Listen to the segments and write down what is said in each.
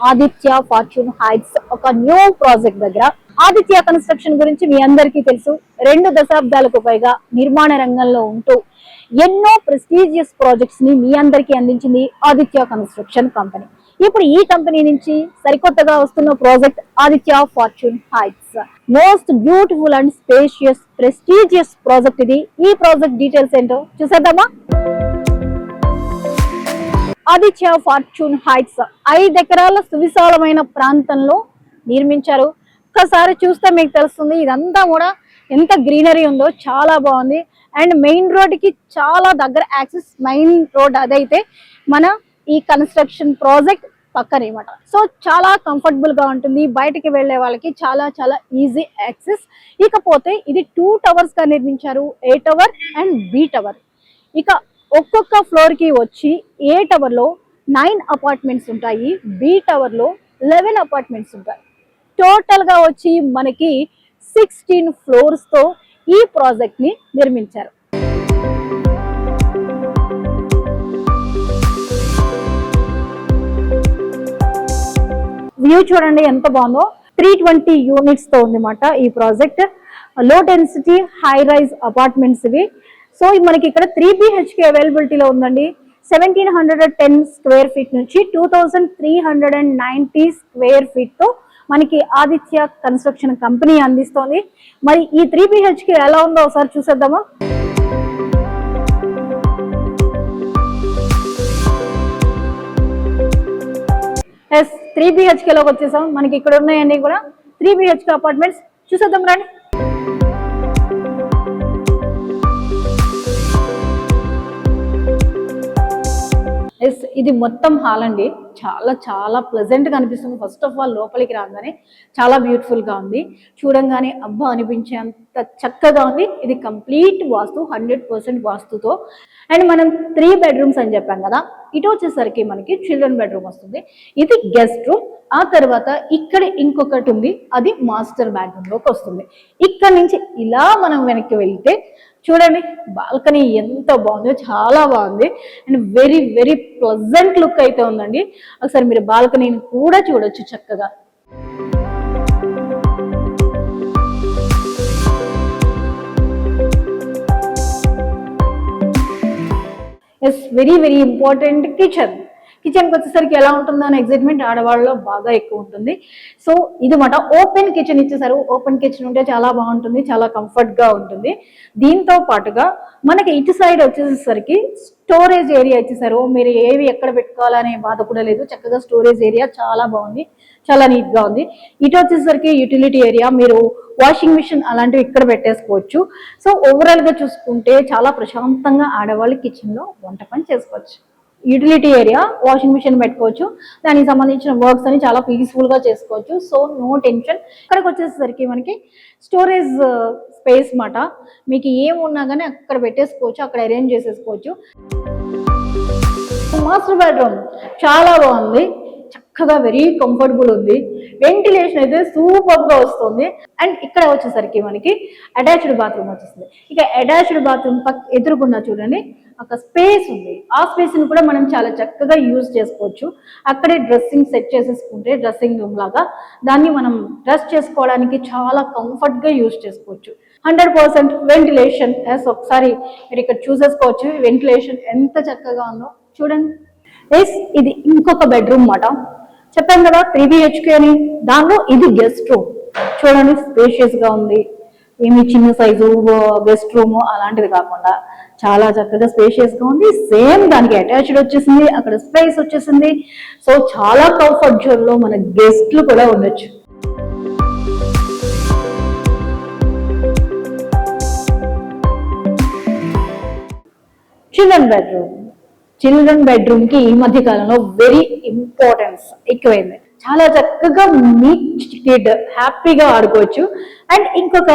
Aditya fortune heights ఒక new project దగ్గర. Aditya construction గురించి మీ అందరికీ తెలుసు. 2 దశాబ్దాలకు పైగా నిర్మాణ రంగంలో ఉంటూ ఎన్నో ప్రెస్టీజియస్ ప్రాజెక్ట్స్ ని మీ అందరికీ అందించింది ఆదిత్య కన్స్ట్రక్షన్ కంపెనీ. ఇప్పుడు ఈ కంపెనీ నుంచి సరికొత్తగా వస్తున్న project Aditya fortune heights. Most beautiful and spacious prestigious project ఇది. ఈ ప్రాజెక్ట్ డీటెయిల్స్ ఏంటో చూసేద్దామా? ఆదిత్య ఫార్చ్యూన్ హైట్స్ 5 ఎకరాల సువిశాలమైన ప్రాంతంలో నిర్మించారు. ఒక్కసారి చూస్తే మీకు తెలుస్తుంది ఇదంతా కూడా ఎంత గ్రీనరీ ఉందో, చాలా బాగుంది. అండ్ మెయిన్ రోడ్ కి చాలా దగ్గర యాక్సెస్. మెయిన్ రోడ్ అదైతే మన ఈ కన్స్ట్రక్షన్ ప్రాజెక్ట్ పక్కనమాట. సో చాలా కంఫర్టబుల్ గా ఉంటుంది. బయటికి వెళ్లే వాళ్ళకి చాలా చాలా ఈజీ యాక్సెస్. ఇకపోతే ఇది 2 టవర్స్ గా నిర్మించారు, A tower and B tower. ఇక ఒక్కొక్క ఫ్లోర్ కి వచ్చి A టవర్ లో 9 అపార్ట్మెంట్స్ ఉంటాయి, B టవర్ లో 11 అపార్ట్మెంట్స్ ఉంటాయి. టోటల్ గా వచ్చి మనకి 16 ఫ్లోర్స్ తో ఈ ప్రాజెక్ట్ ని నిర్మించారు. వ్యూ చూడండి ఎంత బాగుందో. 320 యూనిట్స్ తో ఉందన్నమాట ఈ project. Low density high rise apartments ఇవి. సో మనకి ఇక్కడ 3 BHK అవైలబిలిటీలో ఉందండి. 1710 స్క్వేర్ ఫీట్ నుంచి 2390 స్క్వేర్ ఫీట్ తో మనకి ఆదిత్య కన్స్ట్రక్షన్ కంపెనీ అందిస్తోంది. మరి ఈ 3 BHK ఎలా ఉందో ఒకసారి చూసేద్దామా? ఎస్, 3 BHK లోకి వచ్చేసాం. మనకి ఇక్కడ ఉన్నాయన్నీ కూడా 3 BHK అపార్ట్మెంట్స్. చూసేద్దాం రండి. ఎస్, ఇది మొత్తం హాల్ అండి. చాలా చాలా ప్లెజెంట్ గా అనిపిస్తుంది. ఫస్ట్ ఆఫ్ ఆల్ లోపలికి రాగానే చాలా బ్యూటిఫుల్ గా ఉంది. చూడంగానే అబ్బా అనిపించేంత చక్కగా ఉంది. ఇది కంప్లీట్ వాస్తు, 100% వాస్తుతో. అండ్ మనం 3 బెడ్రూమ్స్ అని చెప్పాం కదా. ఇటు వచ్చేసరికి మనకి చిల్డ్రన్ బెడ్రూమ్ వస్తుంది. ఇది గెస్ట్ రూమ్. ఆ తర్వాత ఇక్కడ ఇంకొకటి ఉంది, అది మాస్టర్ బెడ్రూమ్ లోకి వస్తుంది. ఇక్కడ నుంచి ఇలా మనం వెనక్కి వెళ్తే చూడండి బాల్కనీ ఎంత బాగుందో, చాలా బాగుంది. And very very pleasant look అయితే ఉందండి. ఒకసారి మీరు బాల్కనీని కూడా చూడొచ్చు చక్కగా. Yes, very very important kitchen. కిచెన్కి వచ్చేసరికి ఎలా ఉంటుందో అని ఎగ్జైట్మెంట్ ఆడవాళ్ళలో బాగా ఎక్కువ ఉంటుంది. సో ఇది మాట ఓపెన్ కిచెన్ ఇచ్చేసారు. ఓపెన్ కిచెన్ ఉంటే చాలా బాగుంటుంది, చాలా కంఫర్ట్ గా ఉంటుంది. దీంతో పాటుగా మనకి ఇటు సైడ్ వచ్చేసరికి స్టోరేజ్ ఏరియా ఇచ్చేసారు. మీరు ఏవి ఎక్కడ పెట్టుకోవాలనే బాధ కూడా లేదు. చక్కగా స్టోరేజ్ ఏరియా చాలా బాగుంది, చాలా నీట్ గా ఉంది. ఇటు వచ్చేసరికి యూటిలిటీ ఏరియా, మీరు వాషింగ్ మిషన్ అలాంటివి ఇక్కడ పెట్టేసుకోవచ్చు. సో ఓవరాల్ గా చూసుకుంటే చాలా ప్రశాంతంగా ఆడవాళ్ళు కిచెన్ లో వంట పని చేసుకోవచ్చు. యూటిలిటీ ఏరియా, వాషింగ్ మిషన్ పెట్టుకోవచ్చు. దానికి సంబంధించిన వర్క్స్ అని చాలా పీస్ఫుల్ గా చేసుకోవచ్చు. So no tension. ఇక్కడికి వచ్చేసరికి మనకి స్టోరేజ్ స్పేస్ మాట. మీకు ఏమున్నా కానీ అక్కడ పెట్టేసుకోవచ్చు, అక్కడ అరేంజ్ చేసేసుకోవచ్చు. మాస్టర్ బెడ్రూమ్ చాలా బాగుంది, చక్కగా వెరీ కంఫర్టబుల్ ఉంది. వెంటిలేషన్ అయితే సూపర్ గా వస్తుంది. అండ్ ఇక్కడ వచ్చేసరికి మనకి అటాచ్డ్ బాత్రూమ్ వచ్చేస్తుంది. ఇక అటాచ్డ్ బాత్రూమ్ ఎదురుకుండా చూడండి ఒక స్పేస్ ఉంది. ఆ స్పేస్ ని కూడా మనం చాలా చక్కగా యూజ్ చేసుకోవచ్చు. అక్కడే డ్రెస్సింగ్ సెట్ చేసేసుకుంటే డ్రెస్సింగ్ రూమ్ లాగా దాన్ని మనం డ్రెస్ చేసుకోవడానికి చాలా కంఫర్ట్ గా యూజ్ చేసుకోవచ్చు. 100% వెంటిలేషన్. ఒకసారి మీరు ఇక్కడ చూసేసుకోవచ్చు వెంటిలేషన్ ఎంత చక్కగా ఉందో చూడండి. ఎస్, ఇది ఇంకొక బెడ్రూమ్ మాట. చెప్పాను కదా 3 BHK అని. దానిలో ఇది గెస్ట్ రూమ్. చూడండి స్పేషియస్ గా ఉంది. ఏమి చిన్న సైజు గెస్ట్ రూమ్ అలాంటిది కాకుండా చాలా చక్కగా స్పేషియస్ గా ఉంది. సేమ్ దానికి అటాచ్డ్ వచ్చేసింది, అక్కడ స్పేస్ వచ్చేసింది. సో చాలా కంఫర్ట్ జోన్ లో మన గెస్ట్లు కూడా ఉండొచ్చు. Children bedroom. చిల్డ్రన్ బెడ్రూమ్ కి ఈ మధ్య కాలంలో వెరీ ఇంపార్టెన్స్ ఎక్కువైంది. చాలా చక్కగా మీ కిడ్ హ్యాపీగా ఆడుకోవచ్చు. అండ్ ఇంకొక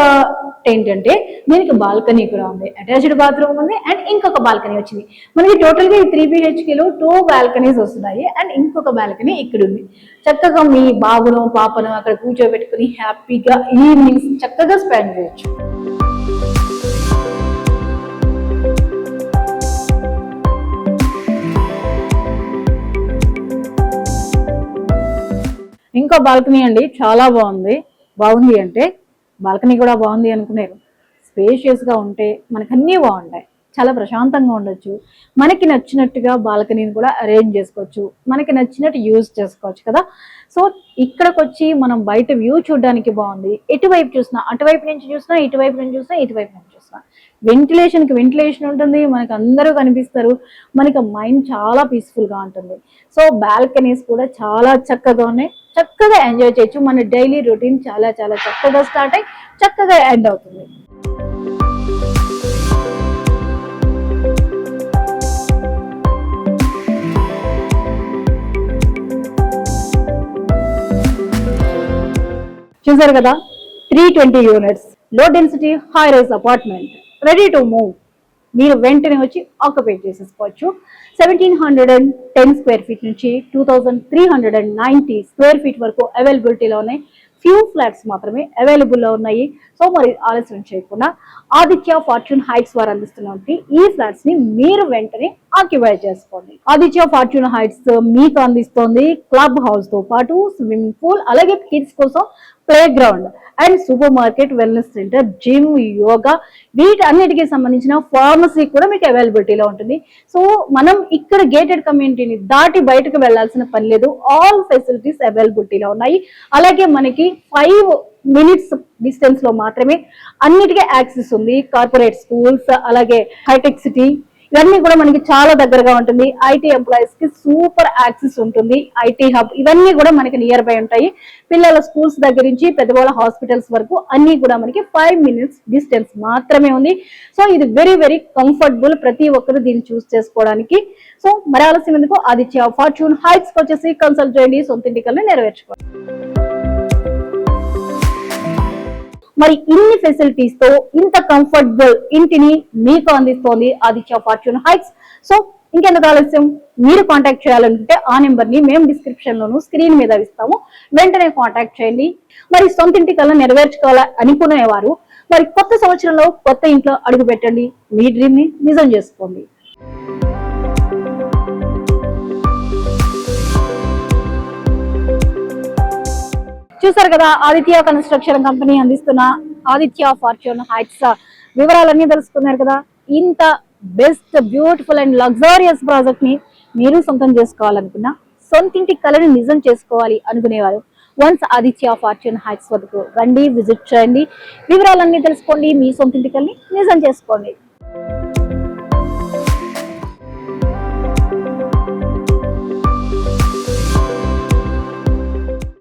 ఏంటంటే దీనికి బాల్కనీ కూడా ఉంది, అటాచ్డ్ బాత్రూమ్ ఉంది, అండ్ ఇంకొక బాల్కనీ వచ్చింది. మనకి టోటల్ గా ఈ 3 BHK లో 2 బాల్కనీస్ వస్తున్నాయి. అండ్ ఇంకొక బాల్కనీ ఇక్కడ ఉంది. చక్కగా మీ బాబును పాపను అక్కడ కూర్చోబెట్టుకుని హ్యాపీగా ఈవినింగ్స్ చక్కగా స్పెండ్ చేయొచ్చు. ఇంకో బాల్కనీ అండి, చాలా బాగుంది అంటే బాల్కనీ కూడా బాగుంది అనుకున్నారు. స్పేషియస్గా ఉంటే మనకు అన్నీ బాగుంటాయి, చాలా ప్రశాంతంగా ఉండొచ్చు. మనకి నచ్చినట్టుగా బాల్కనీని కూడా అరేంజ్ చేసుకోవచ్చు, మనకి నచ్చినట్టు యూజ్ చేసుకోవచ్చు కదా. సో ఇక్కడికి వచ్చి మనం బయట వ్యూ చూడడానికి బాగుంది. ఎటువైపు చూసినా, అటువైపు నుంచి చూసినా, ఇటువైపు నుంచి చూసినా, ఇటువైపు నుంచి చూసినా వెంటిలేషన్ ఉంటుంది, మనకు అందరూ కనిపిస్తారు, మనకి మైండ్ చాలా పీస్ఫుల్గా ఉంటుంది. సో బాల్కనీస్ కూడా చాలా చక్కగా ఉన్నాయి, చక్కగా ఎంజాయ్ చేయొచ్చు. మన డైలీ రొటీన్ చాలా చాలా చక్కగా స్టార్ట్ అయ్యి చక్కగా ఎండ్ అవుతుంది. చూసారు కదా, 320 units, low density high rise apartment, ready to move. మీరు వెంటనే వచ్చి ఆక్యుపై చేసేసుకోవచ్చు. 1710 స్క్వేర్ ఫీట్ నుంచి 2390 స్క్వేర్ ఫీట్ వరకు అవైలబిలిటీలో ఉన్నాయి. ఫ్యూ ఫ్లాట్స్ మాత్రమే అవైలబుల్లో ఉన్నాయి. సో మరి ఆలస్యం చేయకుండా ఆదిత్య ఫార్చ్యూన్ హైట్స్ వారు అందిస్తున్నటువంటి ఈ ఫ్లాట్స్ ని మీరు వెంటనే ఆక్యుపై చేసుకోండి. ఆదిత్య ఫార్చ్యూన్ హైట్స్ మీకు అందిస్తోంది క్లబ్ హౌస్ తో పాటు స్విమ్మింగ్ పూల్, అలాగే కిడ్స్ కోసం play ground and super market, wellness centre, gym, yoga, వీటన్నిటికీ సంబంధించిన ఫార్మసీ కూడా మీకు అవైలబిలిటీలో ఉంటుంది. సో మనం ఇక్కడ గేటెడ్ కమ్యూనిటీని దాటి బయటకు వెళ్లాల్సిన పని లేదు, ఆల్ ఫెసిలిటీస్ అవైలబిలిటీలో ఉన్నాయి. అలాగే మనకి 5 minutes డిస్టెన్స్ లో మాత్రమే అన్నిటికీ యాక్సెస్ ఉంది. కార్పొరేట్ స్కూల్స్, అలాగే హైటెక్ సిటీ, ఇవన్నీ కూడా మనకి చాలా దగ్గరగా ఉంటుంది. ఐటీ ఎంప్లాయీస్ కి సూపర్ యాక్సెస్ ఉంటుంది. ఐటీ హబ్, ఇవన్నీ కూడా మనకి నియర్ బై ఉంటాయి. పిల్లల స్కూల్స్ దగ్గర నుంచి పెద్దవాళ్ళ హాస్పిటల్స్ వరకు అన్ని కూడా మనకి 5 minutes డిస్టెన్స్ మాత్రమే ఉంది. సో ఇది వెరీ వెరీ కంఫర్టబుల్, ప్రతి ఒక్కరు దీన్ని చూస్ చేసుకోవడానికి. సో మరి ఆలస్యం ఎందుకు, ఆదిత్య ఫార్చ్యూన్ హైట్స్ కి వచ్చేసి కన్సల్ట్ చేయండి, సొంత ఇంటికల్ని నెరవేర్చుకోండి. మరి ఇన్ని ఫెసిలిటీస్ తో ఇంత కంఫర్టబుల్ ఇంటిని మీకు అందిస్తోంది ఆదిత్య ఫార్చ్యూన్ హైట్స్. సో ఇంకెందుకు ఆలస్యం, మీరు కాంటాక్ట్ చేయాలనుకుంటే ఆ నెంబర్ ని మేము డిస్క్రిప్షన్ లోను, స్క్రీన్ మీద ఇస్తాము, వెంటనే కాంటాక్ట్ చేయండి. మరి సొంత ఇంటి కల్లా నెరవేర్చుకోవాలా అనుకునేవారు మరి కొత్త సంవత్సరంలో కొత్త ఇంట్లో అడుగు పెట్టండి, మీ డ్రీమ్ ని నిజం చేసుకోండి. చూసారు కదా, ఆదిత్య కన్స్ట్రక్షన్ కంపెనీ అందిస్తున్న ఆదిత్య ఫార్చ్యూన్ హైట్స్ వివరాలన్నీ తెలుసుకున్నారు కదా. ఇంత best, beautiful and luxurious project ని మీరు సొంతం చేసుకోవాలనుకున్నా, సొంతింటి కళని నిజం చేసుకోవాలి అనుకునేవారు వన్స్ ఆదిత్య ఫార్చ్యూన్ హైట్స్ వద్దకు రండి, విజిట్ చేయండి, వివరాలన్నీ తెలుసుకోండి, మీ సొంతింటి కళని నిజం చేసుకోండి.